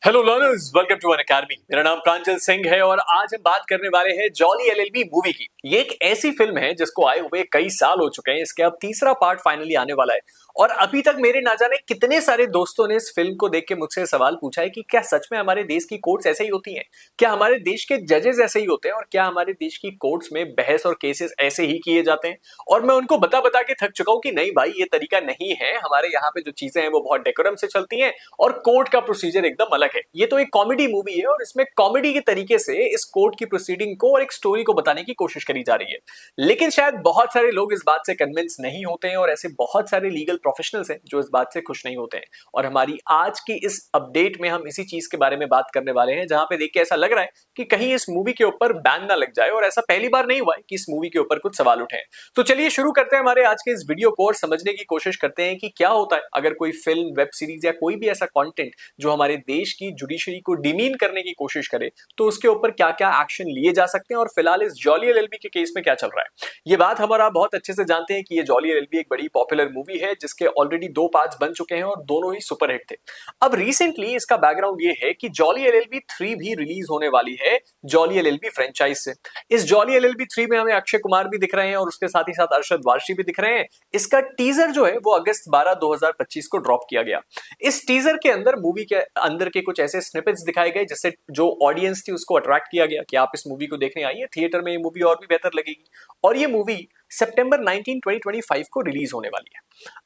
Hello learners, welcome to Unacademy. मेरा नाम प्रांजल सिंह है और आज हम बात करने वाले हैं जॉली एलएलबी मूवी की। ये एक ऐसी फिल्म है जिसको आए हुए कई साल हो चुके हैं। इसके अब तीसरा पार्ट फाइनली आने वाला है और अभी तक मेरे ना जाने कितने सारे दोस्तों ने इस फिल्म को देख के मुझसे सवाल पूछा है कि क्या सच में हमारे देश की कोर्ट्स ऐसे ही होती हैं, क्या हमारे देश के जजेस ऐसे ही होते हैं और क्या हमारे देश की कोर्ट्स में बहस और केसेस ऐसे ही किए जाते हैं। और मैं उनको बता बता के थक चुका हूं कि नहीं भाई, ये तरीका नहीं है। हमारे यहाँ पे जो चीजें हैं वो बहुत डेकोरम से चलती हैं और कोर्ट का प्रोसीजर एकदम अलग है। ये तो एक कॉमेडी मूवी है और इसमें कॉमेडी के तरीके से इस कोर्ट की प्रोसीडिंग को और एक स्टोरी को बताने की कोशिश करी जा रही है। लेकिन शायद बहुत सारे लोग इस बात से कन्विंस नहीं होते हैं और ऐसे बहुत सारे लीगल प्रोफेशनल्स हैं जो इस बात से खुश नहीं होते हैं। और हमारी आज की इस अपडेट में हम इसी चीज के बारे में बात करने वाले हैं, जहां पे देख के ऐसा लग रहा है कि कहीं इस मूवी के ऊपर बैन ना लग जाए। और ऐसा पहली बार नहीं हुआ है कि इस मूवी के ऊपर कुछ सवाल उठे हैं। तो चलिए शुरू करते हैं हमारे आज के इस वीडियो को और समझने की कोशिश करते हैं कि क्या होता है अगर कोई फिल्म, वेब सीरीज या कोई भी ऐसा कंटेंट जो हमारे देश की जुडिशरी को डिमीन करने की कोशिश करे तो उसके ऊपर क्या क्या एक्शन लिए जा सकते हैं और फिलहाल इस जॉली एलएलबी के केस में क्या चल रहा है। ये बात हमारा बहुत अच्छे से जानते हैं कि ये जॉली एलएलबी एक बड़ी पॉपुलर मूवी है जिसके ऑलरेडी 2 पार्ट्स बन चुके हैं और दोनों ही सुपरहिट थे। अब रिसेंटली इसका बैकग्राउंड ये है कि जॉली एलएलबी 3 भी रिलीज होने वाली है जॉली एलएलबी फ्रेंचाइज से। इस जॉली एलएलबी 3 में हमें अक्षय कुमार भी दिख रहे हैं और उसके साथ ही साथ अरशद वारसी भी दिख रहे हैं। इसका टीजर जो है वो अगस्त 12 2025 को ड्रॉप किया गया। इस टीजर के अंदर मूवी के अंदर के कुछ ऐसे स्निपेट्स दिखाए गए जिससे जो ऑडियंस थी उसको अट्रैक्ट किया गया कि आप इस मूवी को देखने आइए, थिएटर में ये मूवी और भी बेहतर लगेगी। और ये मूवी सितंबर 19 2025 को रिलीज होने वाली है।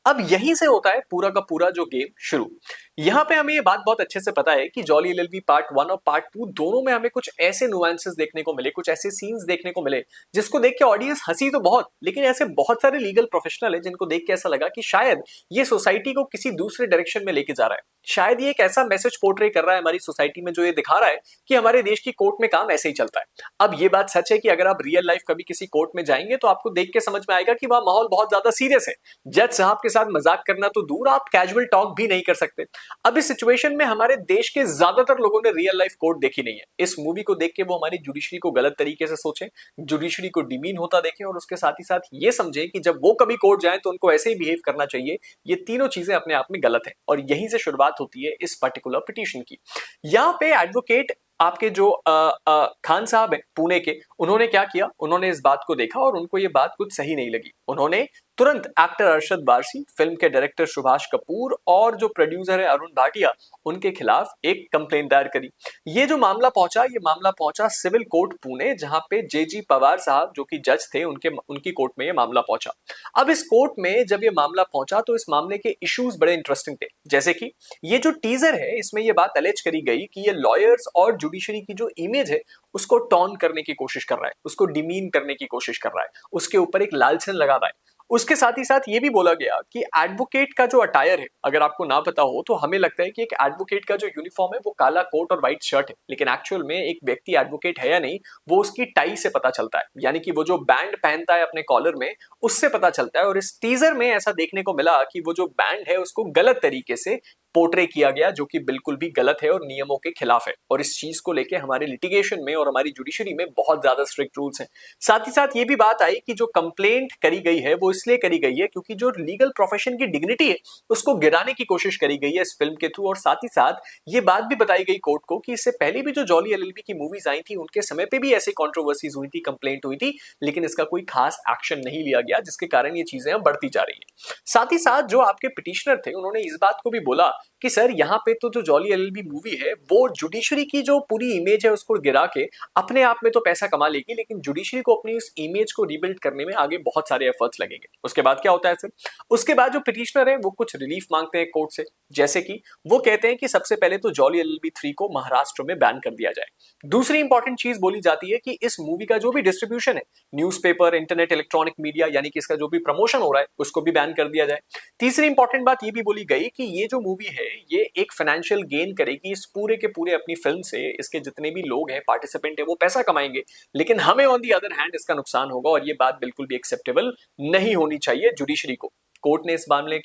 अब यहीं से होता है पूरा का पूरा जो गेम शुरू। यहां पे हमें ये बात बहुत अच्छे से पता है कि जॉली एलएलबी पार्ट 1 और पार्ट 2 दोनों में हमें कुछ ऐसे नुआंसेस देखने को मिले, कुछ ऐसे सीन्स देखने को मिले जिसको देख के ऑडियंस हंसी तो बहुत, लेकिन ऐसे बहुत सारे लीगल प्रोफेशनल है जिनको देख के ऐसा लगा कि शायद ये सोसाइटी को किसी दूसरे डायरेक्शन में लेके जा रहा है। शायद ये एक ऐसा मैसेज पोर्ट्रे कर रहा है हमारी सोसाइटी में जो ये दिखा रहा है कि हमारे देश की कोर्ट में काम ऐसे ही चलता है। अब ये बात सच है कि अगर आप रियल लाइफ कभी किसी कोर्ट में जाएंगे तो आपको देख के समझ में आएगा कि वहां माहौल बहुत ज्यादा सीरियस है। जज साहब के साथ मजाक करना तो दूर, आप कैजुअल टॉक भी नहीं कर सकते। अब इस सिचुएशन में हमारे देश के ज्यादातर लोगों ने रियल लाइफ कोर्ट देखी नहीं है। इस मूवी को देख के वो हमारी जुडिशरी को गलत तरीके से सोचे, जुडिशरी को डिमीन होता देखें और उसके साथ ही साथ ये समझे कि जब वो कभी कोर्ट जाए तो उनको ऐसे ही बिहेव करना चाहिए। ये तीनों चीजें अपने आप में गलत है और यहीं से शुरुआत होती है इस पर्टिकुलर पिटीशन की। यहाँ पे एडवोकेट आपके जो खान साहब हैं पुणे के, उन्होंने क्या किया, उन्होंने इस बात को देखा और उनको ये बात कुछ सही नहीं लगी। उन्होंने तुरंत एक्टर अरशद वारसी, फिल्म के डायरेक्टर सुभाष कपूर और जो प्रोड्यूसर है अरुण भाटिया, उनके खिलाफ एक कंप्लेन दायर करी। ये जो मामला पहुंचा, ये मामला पहुंचा सिविल कोर्ट पुणे, जहां पे जेजी पवार साहब जो कि जज थे उनकी कोर्ट में ये मामला पहुंचा। अब इस कोर्ट में जब ये मामला पहुंचा तो इस मामले के इश्यूज बड़े इंटरेस्टिंग थे। जैसे कि ये जो टीजर है इसमें ये बात एलेज करी गई कि ये लॉयर्स और जुडिशरी की जो इमेज है उसको टॉन करने की कोशिश कर रहा है, उसको डिमीन करने की कोशिश कर रहा है, उसके ऊपर एक लालछन लगा रहा है। उसके साथ ही साथ ये भी बोला गया कि एडवोकेट का जो अटायर है, अगर आपको ना पता हो तो हमें लगता है कि एक एडवोकेट का जो यूनिफॉर्म है वो काला कोट और व्हाइट शर्ट है, लेकिन एक्चुअल में एक व्यक्ति एडवोकेट है या नहीं वो उसकी टाई से पता चलता है, यानी कि वो जो बैंड पहनता है अपने कॉलर में उससे पता चलता है। और इस टीजर में ऐसा देखने को मिला कि वो जो बैंड है उसको गलत तरीके से पोर्ट्रे किया गया, जो कि बिल्कुल भी गलत है और नियमों के खिलाफ है। और इस चीज को लेके हमारे लिटिगेशन में और हमारी जुडिशरी में बहुत ज्यादा स्ट्रिक्ट रूल्स हैं। साथ ही साथ ये भी बात आई कि जो कंप्लेंट करी गई है वो इसलिए करी गई है क्योंकि जो लीगल प्रोफेशन की डिग्निटी है उसको गिराने की कोशिश करी गई है इस फिल्म के थ्रू। और साथ ही साथ ये बात भी बताई गई कोर्ट को कि इससे पहले भी जो जॉली एलएलबी की मूवीज आई थी उनके समय पे भी ऐसी कॉन्ट्रोवर्सीज हुई थी, कंप्लेंट हुई थी, लेकिन इसका कोई खास एक्शन नहीं लिया गया, जिसके कारण ये चीजें अब बढ़ती जा रही है। साथ ही साथ जो आपके पिटिशनर थे उन्होंने इस बात को भी बोला कि सर यहाँ पे तो जो जॉली एलएलबी मूवी है वो जुडिशरी की जो पूरी इमेज है उसको गिरा के अपने आप में तो पैसा कमा लेगी, लेकिन जुडिशरी को अपनी इस इमेज को रिबिल्ड करने में आगे बहुत सारे एफर्ट्स लगेंगे। उसके बाद क्या होता है सर, उसके बाद जो पिटिशनर है वो कुछ रिलीफ मांगते हैं कोर्ट से। जैसे कि वो कहते हैं कि सबसे पहले तो जॉली एलएलबी 3 को महाराष्ट्र में बैन कर दिया जाए। दूसरी इंपॉर्टेंट चीज बोली जाती है कि इस मूवी का जो भी डिस्ट्रीब्यूशन है, न्यूज़पेपर, इंटरनेट, इलेक्ट्रॉनिक मीडिया, यानी कि इसका जो भी प्रमोशन हो रहा है उसको भी बैन कर दिया जाए। तीसरी इंपॉर्टेंट बात ये भी बोली गई कि ये जो मूवी है ये एक फाइनेंशियल गेन करेगी इस पूरे के पूरे अपनी फिल्म से, इसके जितने भी लोग हैं, पार्टिसिपेंट है, वो पैसा कमाएंगे, लेकिन हमें ऑन दी अदर हैंड इसका नुकसान होगा और ये बात बिल्कुल भी एक्सेप्टेबल नहीं होनी चाहिए जुडिशरी को। कोर्ट ने इस मामले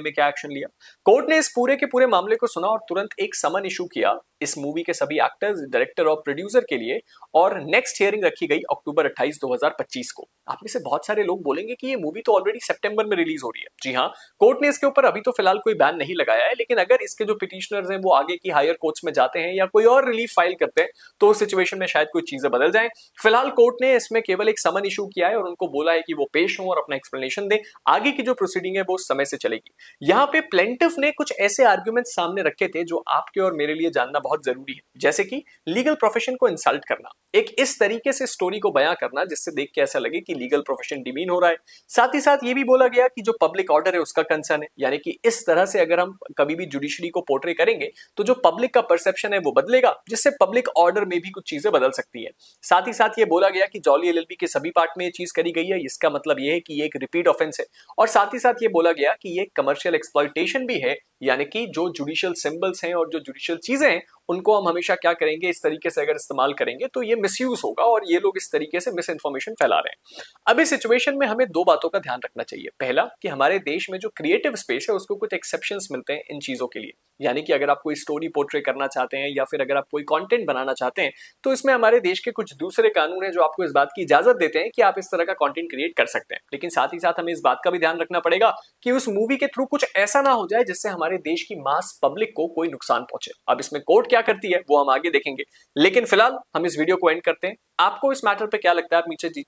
में क्या एक्शन लिया, कोर्ट ने इस पूरे के पूरे मामले को सुना और तुरंत एक समन इशू किया इस मूवी के सभी एक्टर्स, डायरेक्टर और प्रोड्यूसर के लिए, और नेक्स्ट हियरिंग रखी गई अक्टूबर 28 2025 को। आप में से बहुत सारे लोग बोलेंगे कि ये मूवी तो ऑलरेडी सितंबर में रिलीज हो रही है। जी हाँ, कोर्ट ने इसके ऊपर अभी तो फिलहाल कोई बैन नहीं लगाया है, लेकिन अगर इसके जो पिटिशनर्स हैं वो आगे की हायर कोर्ट्स में जाते हैं या कोई और रिलीफ फाइल करते हैं तो उस सिचुएशन में शायद कोई चीजें बदल जाएं। फिलहाल कोर्ट ने इसमें केवल एक समन इशू किया है और उनको बोला है कि वो पेश हों और अपना एक्सप्लेनेशन दें। आगे की जो प्रोसीडिंग है वो उस समय से चलेगी। यहाँ पे प्लेंटिफ ने कुछ ऐसे आर्ग्यूमेंट सामने रखे थे जो आपके और मेरे लिए जानना बहुत जरूरी है, जैसे कि लीगल प्रोफेशन को इंसल्ट करना, एक इस तरीके से स्टोरी को बयां करना जिससे देख के ऐसा लगे कि लीगल प्रोफेशन डिमीन हो रहा है। साथ ही साथ ये भी बोला गया कि जो पब्लिक ऑर्डर है उसका कंसर्न है, यानी कि इस तरह से अगर हम कभी भी जुडिशरी को पोर्ट्रे करेंगे तो जो पब्लिक का परसेप्शन है वो बदलेगा, जिससे पब्लिक ऑर्डर में भी कुछ चीजें बदल सकती है। साथ ही साथ ये बोला गया कि जॉली एलएलबी के सभी पार्ट में ये चीज करी गई है, इसका मतलब ये है कि ये एक रिपीट ऑफेंस है। और साथ ही साथ ये बोला गया कि ये कमर्शियल एक्सप्लॉयटेशन भी है, यानी कि जो जुडिशियल सिंबल्स हैं और जो जुडिशियल चीजें हैं उनको हम हमेशा क्या करेंगे, इस तरीके से अगर इस्तेमाल करेंगे तो ये मिसयूज होगा और ये लोग इस तरीके से मिस इन्फॉर्मेशन फैला रहे हैं। अब इस सिचुएशन में हमें दो बातों का ध्यान रखना चाहिए। पहला, कि हमारे देश में जो क्रिएटिव स्पेस है उसको कुछ एक्सेप्शंस मिलते हैं इन चीजों के लिए, यानी कि अगर आप कोई स्टोरी पोर्ट्रे करना चाहते हैं या फिर अगर आप कोई कंटेंट बनाना चाहते हैं तो इसमें हमारे देश के कुछ दूसरे कानून हैं जो आपको इस बात की इजाजत देते हैं कि आप इस तरह का कंटेंट क्रिएट कर सकते हैं। लेकिन साथ ही साथ हमें इस बात का भी ध्यान रखना पड़ेगा कि उस मूवी के थ्रू कुछ ऐसा ना हो जाए जिससे हमारे देश की मास पब्लिक को कोई नुकसान पहुंचे। अब इसमें कोर्ट क्या करती है वो हम आगे देखेंगे, लेकिन फिलहाल हम इस वीडियो को एंड करते हैं। आपको इस मैटर पे क्या लगता है आप नीचे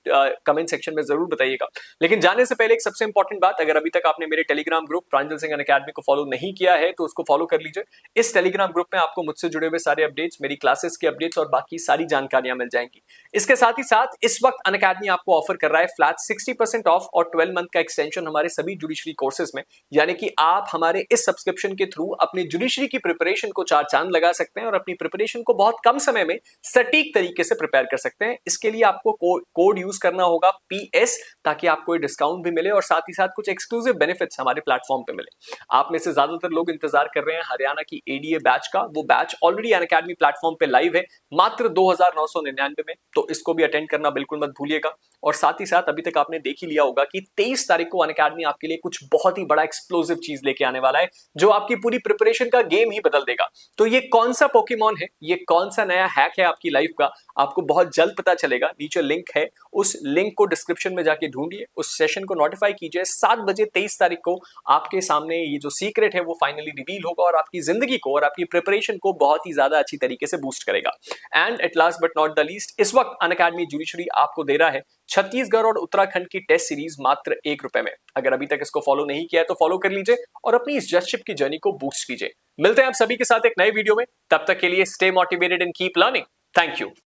कमेंट सेक्शन में जरूर बताइएगा। लेकिन जाने से पहले एक सबसे इंपॉर्टेंट बात, अगर अभी तक आपने मेरे टेलीग्राम ग्रुप प्रांजल सिंह अनअकैडमी को फॉलो नहीं किया है तो उसको फॉलो कर लीजिए। इस टेलीग्राम ग्रुप में आपको मुझसे जुड़े हुए सारे अपडेट्स, मेरी क्लासेस के अपडेट्स और बाकी सारी जानकारियां मिल जाएंगी। इसके साथ ही साथ इस वक्त अनअकैडमी आपको ऑफर कर रहा है फ्लैट 60% ऑफ और 12 मंथ का एक्सटेंशन हमारे सभी जुडिशरी कोर्सेज में, यानी कि आप हमारे इस सब्सक्रिप्शन के थ्रू अपनी जुडिशरी की प्रिपरेशन को चार चांद लगा सकते हैं और अपनी प्रिपरेशन को बहुत कम समय में सटीक तरीके से प्रिपेयर कर सकते हैं। इसके लिए आपको कोड यूज करना होगा PS, ताकि आपको ये डिस्काउंट भी मिले और साथ ही साथ कुछ एक्सक्लूसिव बेनिफिट्स हमारे प्लेटफॉर्म पे मिले। आप में से ज्यादातर लोग इंतजार कर रहे हैं हरियाणा की ADA बैच का। वो बैच ऑलरेडी अनअकैडमी प्लेटफॉर्म पे लाइव है मात्र 2999 में, तो इसको भी अटेंड करना बिल्कुल मत भूलिएगा। और साथ ही साथ अभी तक आपने देख ही लिया होगा कि 23 तारीख को अनअकैडमी आपके लिए कुछ बहुत ही बड़ा एक्सप्लोसिव चीज लेके आने वाला है जो आपकी पूरी प्रिपरेशन का गेम ही बदल देगा। तो ये कौन सा पोकेमॉन है, ये कौन सा नया हैक है आपकी लाइफ का, आपको बहुत जल्द पता चलेगा। नीचे लिंक है, उस लिंक को डिस्क्रिप्शन में जाके ढूंढिए, उस सेशन को नोटिफाई कीजिए। 7 बजे 23 तारीख को आपके सामने ये जो सीक्रेट है वो फाइनली रिवील होगा और आपकी जिंदगी को और आपकी प्रिपरेशन को बहुत ही ज्यादा अच्छी तरीके से बूस्ट करेगा। And at last but not the least, इस वक्त अनअकैडमी जुडिशरी आपको दे रहा है छत्तीसगढ़ और उत्तराखंड की टेस्ट सीरीज मात्र ₹1 में। अगर अभी तक इसको फॉलो नहीं किया है तो फॉलो कर लीजिए और अपनी इस जजशिप की जर्नी को बूस्ट कीजिए। मिलते हैं आप सभी के साथ एक नए वीडियो में, तब तक के लिए stay motivated and keep learning. Thank you.